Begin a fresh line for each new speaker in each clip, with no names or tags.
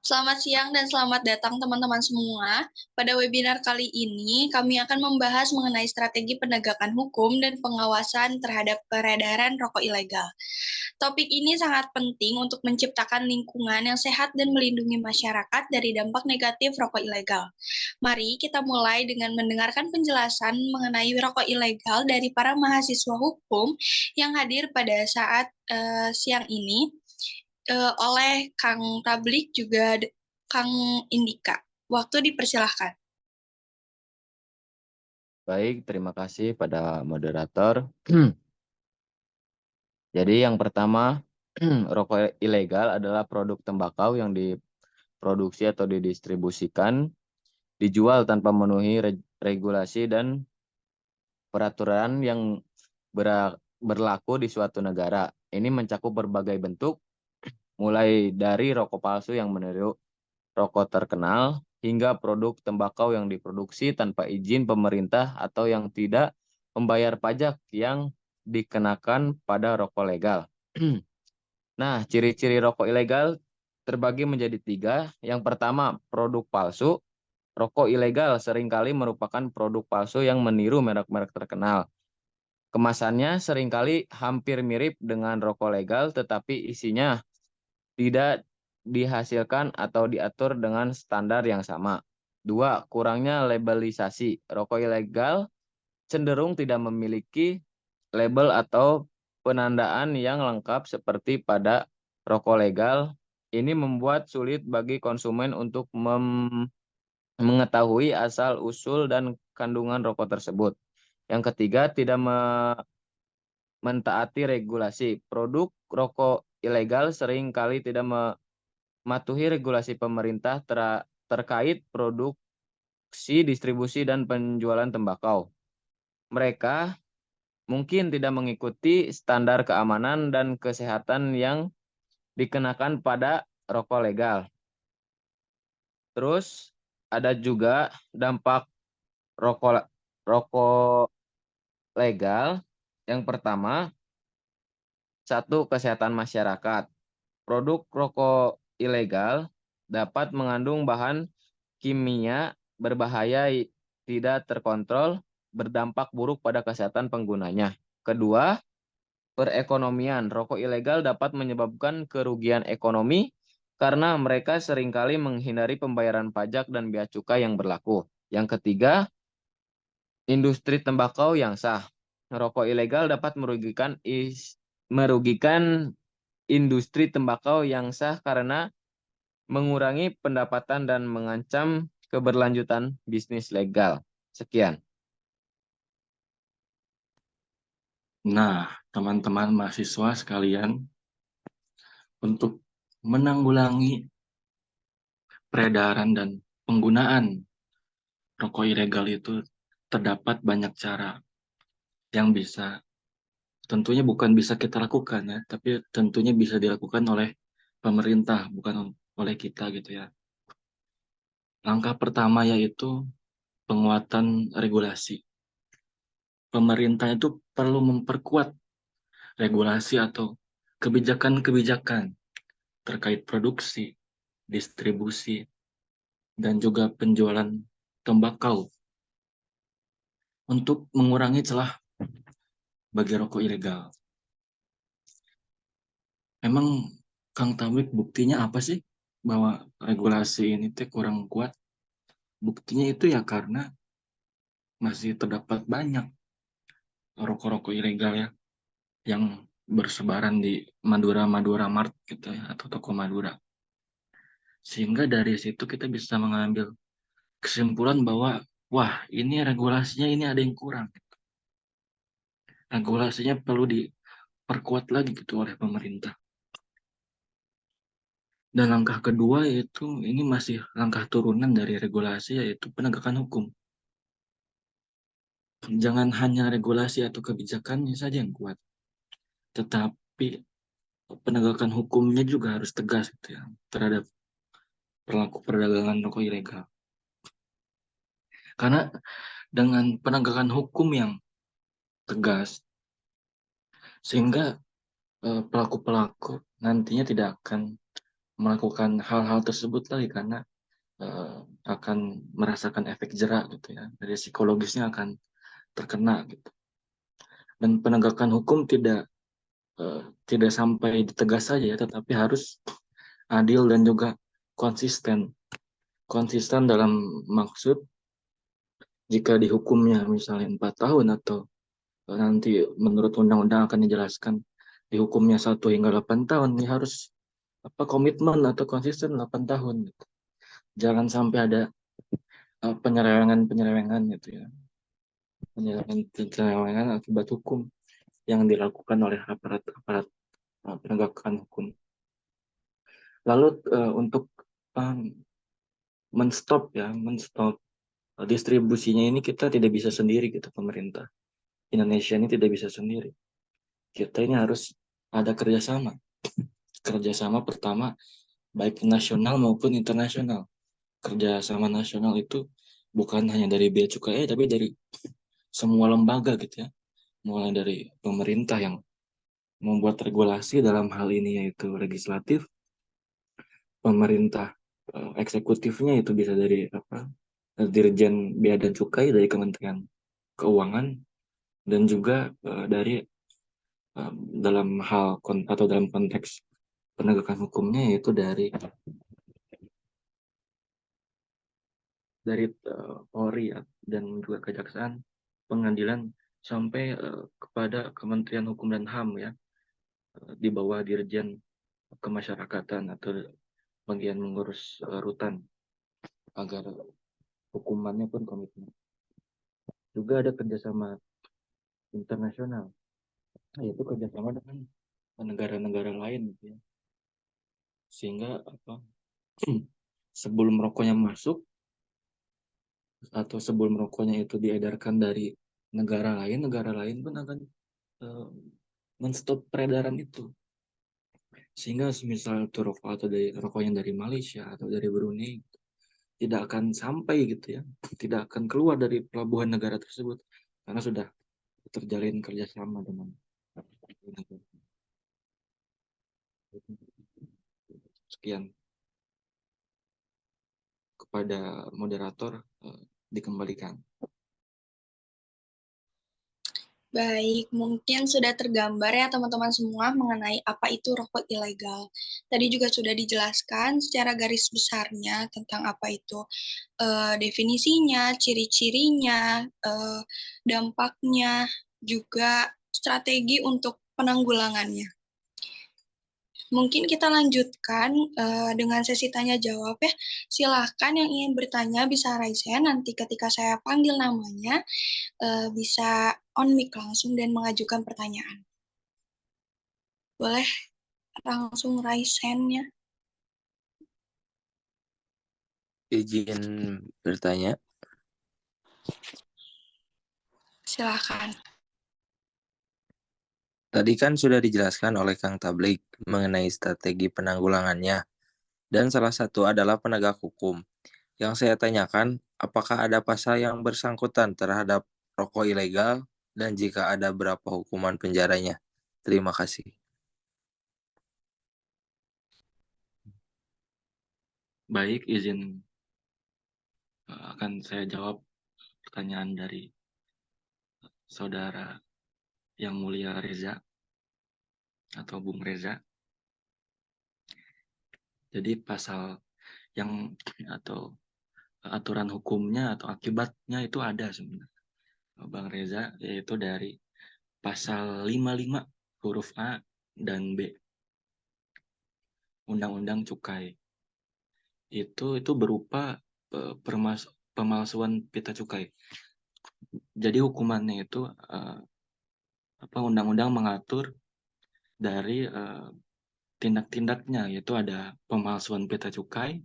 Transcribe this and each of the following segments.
Selamat siang dan selamat datang teman-teman semua. Pada webinar kali ini, kami akan membahas mengenai strategi penegakan hukum dan pengawasan terhadap peredaran rokok ilegal. Topik ini sangat penting untuk menciptakan lingkungan yang sehat dan melindungi masyarakat dari dampak negatif rokok ilegal. Mari kita mulai dengan mendengarkan penjelasan mengenai rokok ilegal dari para mahasiswa hukum yang hadir pada saat siang ini oleh Kang Tablik juga Kang Indika. Waktu dipersilahkan.
Baik, terima kasih pada moderator. Jadi yang pertama, rokok ilegal adalah produk tembakau yang diproduksi atau didistribusikan, dijual tanpa memenuhi regulasi dan peraturan yang berlaku di suatu negara. Ini mencakup berbagai bentuk, mulai dari rokok palsu yang meniru rokok terkenal, hingga produk tembakau yang diproduksi tanpa izin pemerintah atau yang tidak membayar pajak yang dikenakan pada rokok legal. Nah, ciri-ciri rokok ilegal terbagi menjadi tiga. Yang pertama, produk palsu. Rokok ilegal seringkali merupakan produk palsu yang meniru merek-merek terkenal. Kemasannya seringkali hampir mirip dengan rokok legal, tetapi isinya tidak dihasilkan atau diatur dengan standar yang sama. Dua, kurangnya labelisasi. Rokok ilegal cenderung tidak memiliki label atau penandaan yang lengkap seperti pada rokok legal. Ini membuat sulit bagi konsumen untuk mengetahui asal-usul dan kandungan rokok tersebut. Yang ketiga, tidak mentaati regulasi. Produk rokok ilegal sering kali tidak mematuhi regulasi pemerintah terkait produksi, distribusi, dan penjualan tembakau. Mereka mungkin tidak mengikuti standar keamanan dan kesehatan yang dikenakan pada rokok legal. Terus ada juga dampak rokok rokok legal. Yang pertama, satu, kesehatan masyarakat. Produk rokok ilegal dapat mengandung bahan kimia berbahaya tidak terkontrol, berdampak buruk pada kesehatan penggunanya. Kedua, perekonomian. Rokok ilegal dapat menyebabkan kerugian ekonomi karena mereka seringkali menghindari pembayaran pajak dan bea cukai yang berlaku. Yang ketiga, industri tembakau yang sah. Rokok ilegal dapat merugikan industri tembakau yang sah karena mengurangi pendapatan dan mengancam keberlanjutan bisnis legal. Sekian.
Nah, teman-teman mahasiswa sekalian, untuk menanggulangi peredaran dan penggunaan rokok ilegal itu terdapat banyak cara yang tentunya bukan bisa kita lakukan ya, tapi tentunya bisa dilakukan oleh pemerintah, bukan oleh kita gitu ya. Langkah pertama yaitu penguatan regulasi. Pemerintah itu perlu memperkuat regulasi atau kebijakan-kebijakan terkait produksi, distribusi, dan juga penjualan tembakau untuk mengurangi celah bagi rokok ilegal. Memang Kang Tamlik, buktinya apa sih bahwa regulasi ini teh kurang kuat? Buktinya itu ya karena masih terdapat banyak rokok-rokok ilegal ya yang bersebaran di Madura Mart gitu ya, atau toko Madura. Sehingga dari situ kita bisa mengambil kesimpulan bahwa wah, ini regulasinya ini ada yang kurang. Regulasinya perlu diperkuat lagi gitu oleh pemerintah. Dan langkah kedua yaitu ini masih langkah turunan dari regulasi, yaitu penegakan hukum. Jangan hanya regulasi atau kebijakannya saja yang kuat, tetapi penegakan hukumnya juga harus tegas gitu ya, terhadap pelaku perdagangan rokok ilegal. Karena dengan penegakan hukum yang tegas, sehingga pelaku-pelaku nantinya tidak akan melakukan hal-hal tersebut lagi karena akan merasakan efek jerak gitu ya. Dari psikologisnya akan terkena gitu. Dan penegakan hukum tidak sampai ditegas saja ya, tetapi harus adil dan juga konsisten. Konsisten dalam maksud jika dihukumnya misalnya 4 tahun atau nanti menurut undang-undang akan dijelaskan dihukumnya 1 hingga 8 tahun, ini harus komitmen atau konsisten 8 tahun gitu. Jangan sampai ada penyelewengan gitu ya. Penyelewengan akibat hukum yang dilakukan oleh aparat-aparat penegakan hukum. Lalu untuk menstop distribusinya ini kita tidak bisa sendiri gitu, pemerintah Indonesia ini tidak bisa sendiri. Kita ini harus ada kerjasama. Kerjasama pertama baik nasional maupun internasional. Kerjasama nasional itu bukan hanya dari bea cukai tapi dari semua lembaga gitu ya. Mulai dari pemerintah yang membuat regulasi dalam hal ini yaitu legislatif, pemerintah eksekutifnya itu bisa dari Dirjen Bea dan Cukai dari Kementerian Keuangan, dan juga dari dalam hal atau dalam konteks penegakan hukumnya yaitu dari Polri dan juga Kejaksaan, Pengadilan, sampai kepada Kementerian Hukum dan HAM ya, di bawah Dirjen Kemasyarakatan atau bagian mengurus rutan, agar hukumannya pun komitmen. Juga ada kerjasama internasional, yaitu kerjasama dengan negara-negara lain gitu ya. Sehingga sebelum rokoknya masuk atau sebelum rokoknya itu diedarkan dari negara lain pun akan menstop peredaran itu. Sehingga misal itu rokok atau dari rokoknya dari Malaysia atau dari Brunei tidak akan sampai gitu ya, tidak akan keluar dari pelabuhan negara tersebut karena sudah terjalin kerjasama dengan sekian. Kepada moderator dikembalikan.
Baik, mungkin sudah tergambar ya teman-teman semua mengenai apa itu rokok ilegal. Tadi juga sudah dijelaskan secara garis besarnya tentang apa itu definisinya, ciri-cirinya, dampaknya, juga strategi untuk penanggulangannya. Mungkin kita lanjutkan dengan sesi tanya jawab ya. Silahkan yang ingin bertanya bisa raise hand, nanti ketika saya panggil namanya bisa on mic langsung dan mengajukan pertanyaan. Boleh langsung raise hand-nya.
Izin bertanya.
Silahkan.
Tadi kan sudah dijelaskan oleh Kang Tablik mengenai strategi penanggulangannya, dan salah satu adalah penegak hukum. Yang saya tanyakan, apakah ada pasal yang bersangkutan terhadap rokok ilegal, dan jika ada berapa hukuman penjaranya? Terima kasih.
Baik, izin akan saya jawab pertanyaan dari saudara yang mulia Reza atau Bung Reza. Jadi pasal yang atau aturan hukumnya atau akibatnya itu ada sebenarnya, Bang Reza, yaitu dari pasal 55 huruf A dan B Undang-Undang Cukai. Itu berupa pemalsuan pita cukai. Jadi hukumannya itu undang-undang mengatur dari tindak-tindaknya, yaitu ada pemalsuan pita cukai,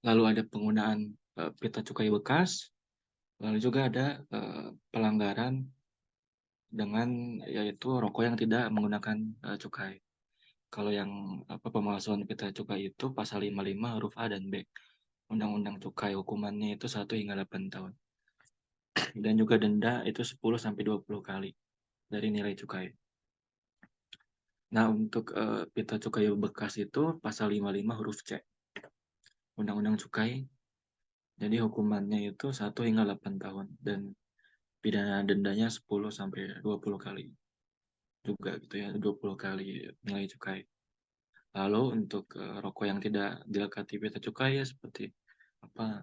lalu ada penggunaan pita cukai bekas, lalu juga ada pelanggaran dengan yaitu rokok yang tidak menggunakan cukai. Kalau yang pemalsuan pita cukai itu pasal 55 huruf A dan B Undang-Undang Cukai, hukumannya itu 1 hingga 8 tahun. Dan juga denda itu 10 sampai 20 kali dari nilai cukai. Nah, untuk pita cukai bekas itu pasal 55 huruf C Undang-Undang Cukai. Jadi hukumannya itu 1 hingga 8 tahun dan pidana dendanya 10 sampai 20 kali juga gitu ya, 20 kali nilai cukai. Lalu untuk rokok yang tidak dilekati pita cukai ya seperti apa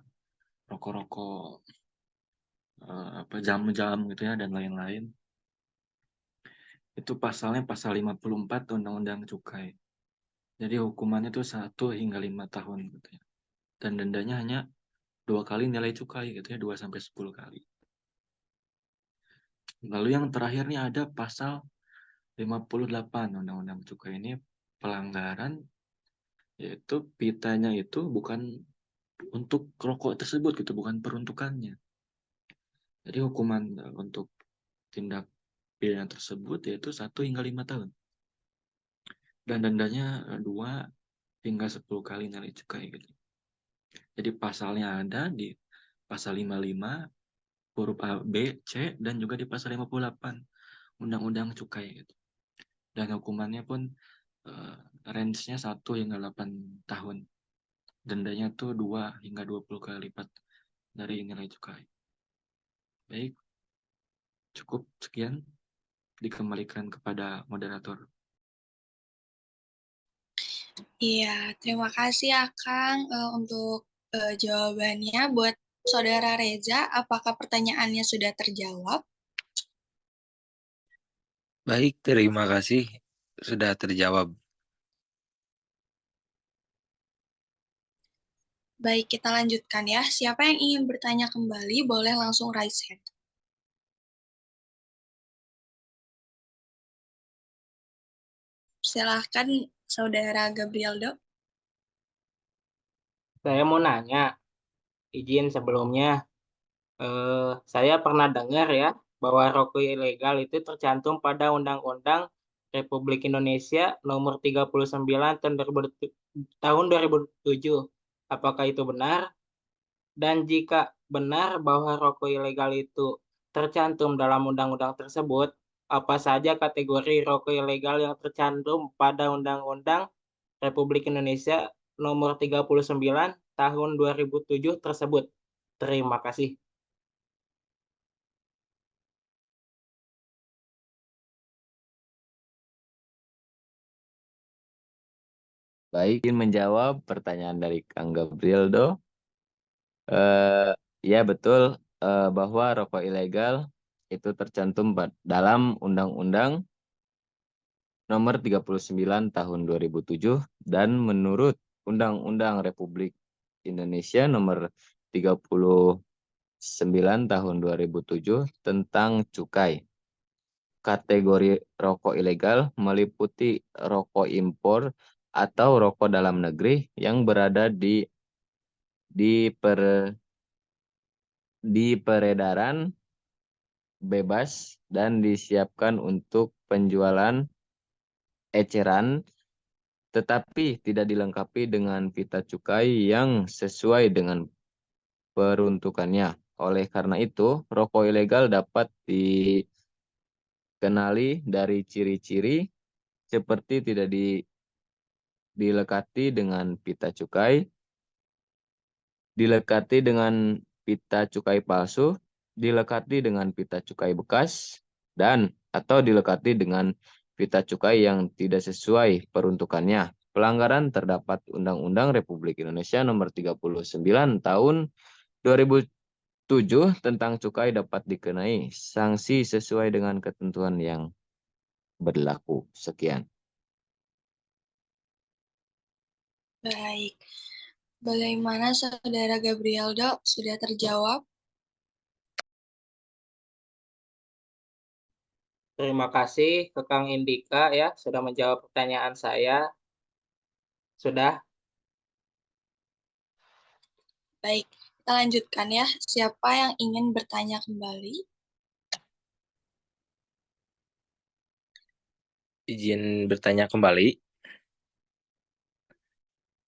rokok-rokok apa jam-jam gitu ya dan lain-lain. Itu pasalnya pasal 54 Undang-Undang Cukai. Jadi hukumannya itu 1 hingga 5 tahun gitu ya. Dan dendanya hanya 2 kali nilai cukai gitu ya, 2 sampai 10 kali. Lalu yang terakhir nih ada pasal 58 Undang-Undang Cukai ini pelanggaran yaitu pitanya itu bukan untuk rokok tersebut gitu, bukan peruntukannya. Jadi hukuman untuk tindak pidana tersebut yaitu 1 hingga 5 tahun. Dan dendanya 2 hingga 10 kali nilai cukai gitu. Jadi pasalnya ada di pasal 55 huruf A, B, C dan juga di pasal 58 Undang-Undang Cukai gitu. Dan hukumannya pun range-nya 1 hingga 8 tahun. Dendanya tuh 2 hingga 20 kali lipat dari nilai cukai. Baik, cukup sekian. Dikembalikan kepada moderator.
Iya, terima kasih ya Kang untuk jawabannya. Buat Saudara Reza, apakah pertanyaannya sudah terjawab?
Baik, terima kasih. Sudah terjawab.
Baik, kita lanjutkan ya. Siapa yang ingin bertanya kembali, boleh langsung raise hand. Silahkan Saudara Gabrieldo.
Saya mau nanya, izin sebelumnya, saya pernah dengar ya bahwa rokok ilegal itu tercantum pada Undang-Undang Republik Indonesia Nomor 39 tahun 2007. Apakah itu benar? Dan jika benar bahwa rokok ilegal itu tercantum dalam undang-undang tersebut, apa saja kategori rokok ilegal yang tercantum pada Undang-Undang Republik Indonesia Nomor 39 Tahun 2007 tersebut? Terima kasih.
Baik, ingin menjawab pertanyaan dari Kang Gabrieldo. Ya betul bahwa rokok ilegal itu tercantum dalam Undang-Undang Nomor 39 Tahun 2007 dan menurut Undang-Undang Republik Indonesia Nomor 39 Tahun 2007 tentang cukai. Kategori rokok ilegal meliputi rokok impor atau rokok dalam negeri yang berada di per di peredaran bebas dan disiapkan untuk penjualan eceran tetapi tidak dilengkapi dengan pita cukai yang sesuai dengan peruntukannya. Oleh karena itu, rokok ilegal dapat dikenali dari ciri-ciri seperti tidak dilekati dengan pita cukai, dilekati dengan pita cukai palsu, dilekati dengan pita cukai bekas, dan atau dilekati dengan pita cukai yang tidak sesuai peruntukannya. Pelanggaran terdapat Undang-Undang Republik Indonesia Nomor 39 Tahun 2007 tentang cukai dapat dikenai sanksi sesuai dengan ketentuan yang berlaku. Sekian.
Baik. Bagaimana Saudara Gabrieldo? Sudah terjawab?
Terima kasih ke Kang Indika ya sudah menjawab pertanyaan saya. Sudah.
Baik, kita lanjutkan ya. Siapa yang ingin bertanya kembali?
Izin bertanya kembali.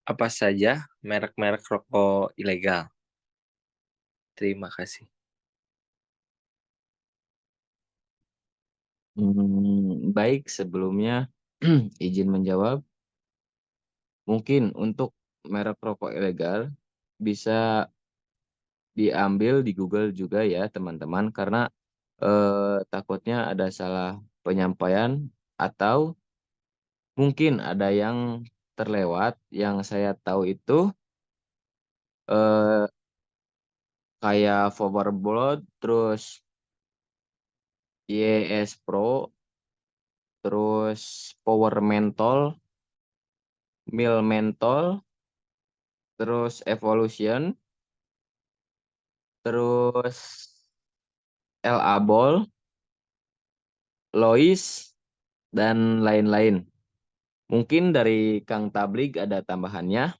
Apa saja merek-merek rokok ilegal? Terima kasih.
Baik, sebelumnya izin menjawab. Mungkin untuk merek rokok ilegal bisa diambil di Google juga ya teman-teman, karena takutnya ada salah penyampaian atau mungkin ada yang terlewat. Yang saya tahu itu eh, kayak Power Blood, terus YS Pro, terus Power Menthol, Mil Menthol, terus Evolution, terus El Abol, Lois, dan lain-lain. Mungkin dari Kang Tablik ada tambahannya.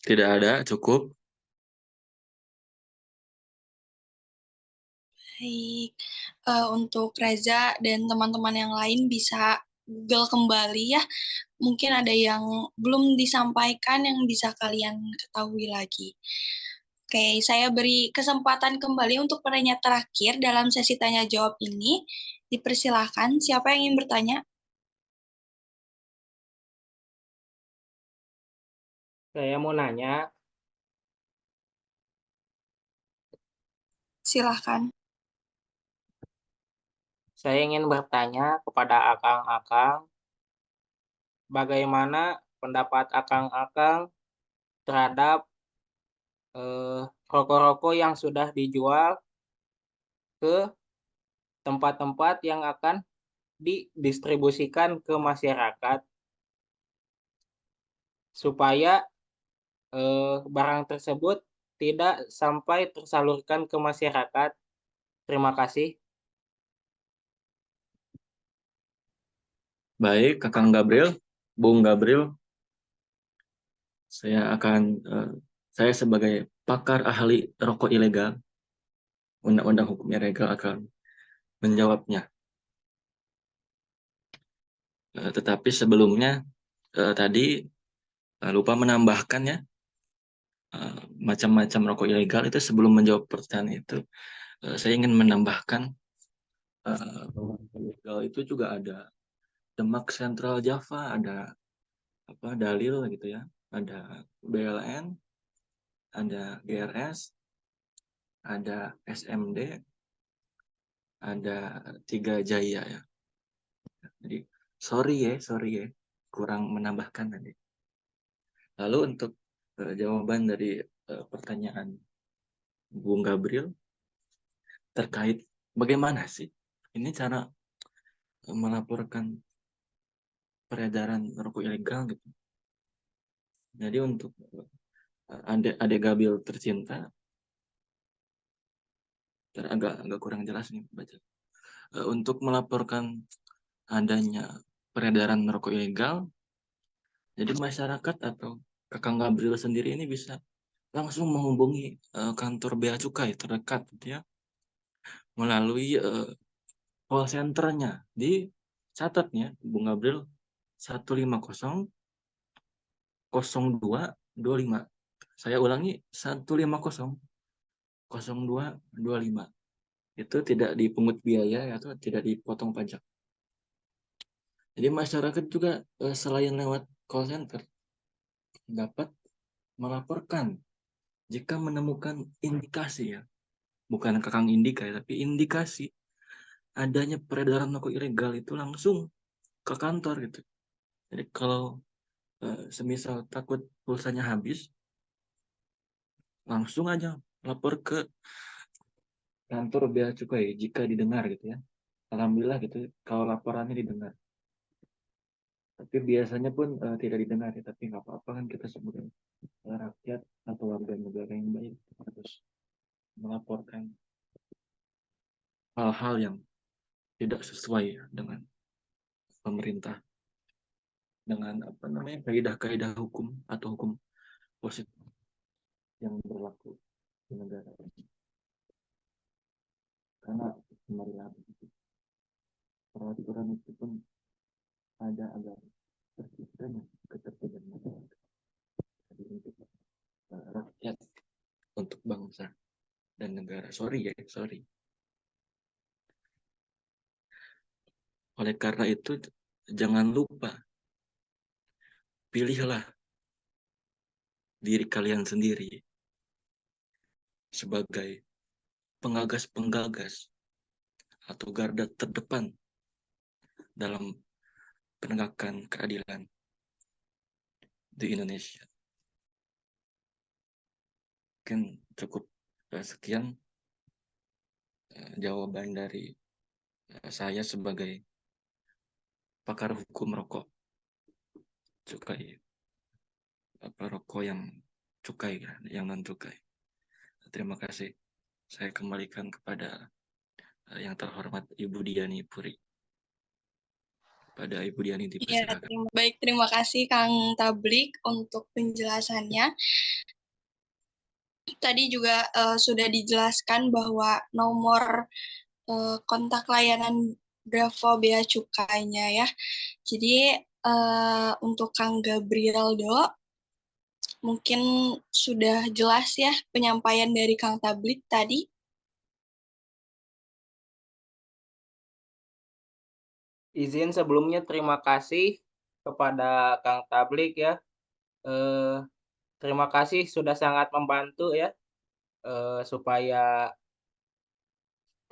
Tidak ada, cukup.
Baik, untuk Reza dan teman-teman yang lain bisa Google kembali ya. Mungkin ada yang belum disampaikan yang bisa kalian ketahui lagi. Oke, saya beri kesempatan kembali untuk penanya terakhir dalam sesi tanya jawab ini. Dipersilahkan, siapa yang ingin bertanya?
Saya mau nanya,
Silahkan.
saya ingin bertanya kepada akang-akang, bagaimana pendapat akang-akang terhadap rokok-rokok yang sudah dijual ke tempat-tempat yang akan didistribusikan ke masyarakat supaya barang tersebut tidak sampai tersalurkan ke masyarakat. Terima kasih.
Baik, Kakang Gabriel, Bung Gabriel, saya sebagai pakar ahli rokok ilegal, undang-undang hukumnya ilegal akan menjawabnya. Tetapi sebelumnya tadi lupa menambahkan ya, macam-macam rokok ilegal itu. Sebelum menjawab pertanyaan itu, saya ingin menambahkan bahwa rokok ilegal itu juga ada Demak Central Java, ada Dalil gitu ya, ada BLN, ada GRS, ada SMD, ada Tiga Jaya ya. Jadi sorry ya, kurang menambahkan tadi. Lalu untuk jawaban dari pertanyaan Bung Gabriel terkait bagaimana sih ini cara melaporkan peredaran rokok ilegal gitu. Jadi untuk adik Gabriel tercinta, agak kurang jelas nih baca. Untuk melaporkan adanya peredaran rokok ilegal, jadi masyarakat atau Kakang Gabriel sendiri ini bisa langsung menghubungi kantor Bea Cukai terdekat gitu ya, melalui call center-nya. Di catatnya Bung Gabriel 150 0225. Saya ulangi 150 0225. Itu tidak dipungut biaya atau tidak dipotong pajak. Jadi masyarakat juga selain lewat call center dapat melaporkan jika menemukan indikasi ya, bukan Kakang Indika ya, tapi indikasi adanya peredaran rokok ilegal itu langsung ke kantor gitu. Jadi kalau semisal takut pulsanya habis, langsung aja lapor ke kantor Bea Cukai jika didengar gitu ya. Alhamdulillah gitu kalau laporannya didengar. Tapi biasanya pun tidak didengar ya, tapi nggak apa-apa kan kita sebagai rakyat atau warga negara yang baik harus melaporkan hal-hal yang tidak sesuai dengan pemerintah, dengan kaidah-kaidah hukum atau hukum positif yang berlaku di negara ini. Karena kembali lagi peraturan itu pun ada agar terciptanya ketertiban masyarakat. Jadi untuk rakyat, untuk bangsa dan negara. Sorry. Oleh karena itu, jangan lupa, pilihlah diri kalian sendiri sebagai penggagas-penggagas atau garda terdepan dalam penegakan keadilan di Indonesia. Mungkin cukup sekian jawaban dari saya sebagai pakar hukum rokok cukai, rokok yang cukai, yang non cukai. Terima kasih. Saya kembalikan kepada yang terhormat Ibu Diani Puri. Pada Ibu Diani
Iya,
dipersilakan.
terima kasih Kang Tablik untuk penjelasannya. Tadi juga sudah dijelaskan bahwa nomor kontak layanan Bravo Bea Cukainya ya. Jadi untuk Kang Gabrieldo, mungkin sudah jelas ya penyampaian dari Kang Tablik tadi.
Izin sebelumnya terima kasih kepada Kang Tablik ya. Terima kasih sudah sangat membantu ya supaya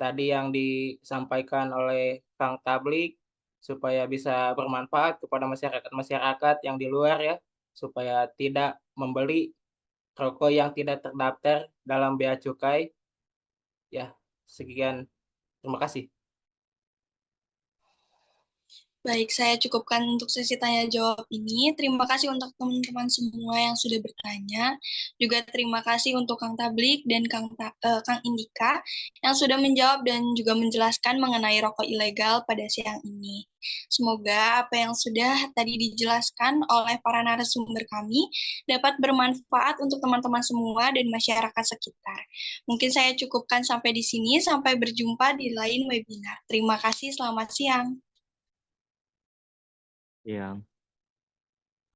tadi yang disampaikan oleh Kang Tablik supaya bisa bermanfaat kepada masyarakat-masyarakat yang di luar ya, supaya tidak membeli rokok yang tidak terdaftar dalam bea cukai. Ya, sekian. Terima kasih.
Baik, saya cukupkan untuk sesi tanya jawab ini. Terima kasih untuk teman-teman semua yang sudah bertanya. Juga terima kasih untuk Kang Tablik dan Kang Indika yang sudah menjawab dan juga menjelaskan mengenai rokok ilegal pada siang ini. Semoga apa yang sudah tadi dijelaskan oleh para narasumber kami dapat bermanfaat untuk teman-teman semua dan masyarakat sekitar. Mungkin saya cukupkan sampai di sini. Sampai berjumpa di lain webinar. Terima kasih, selamat siang.
Yang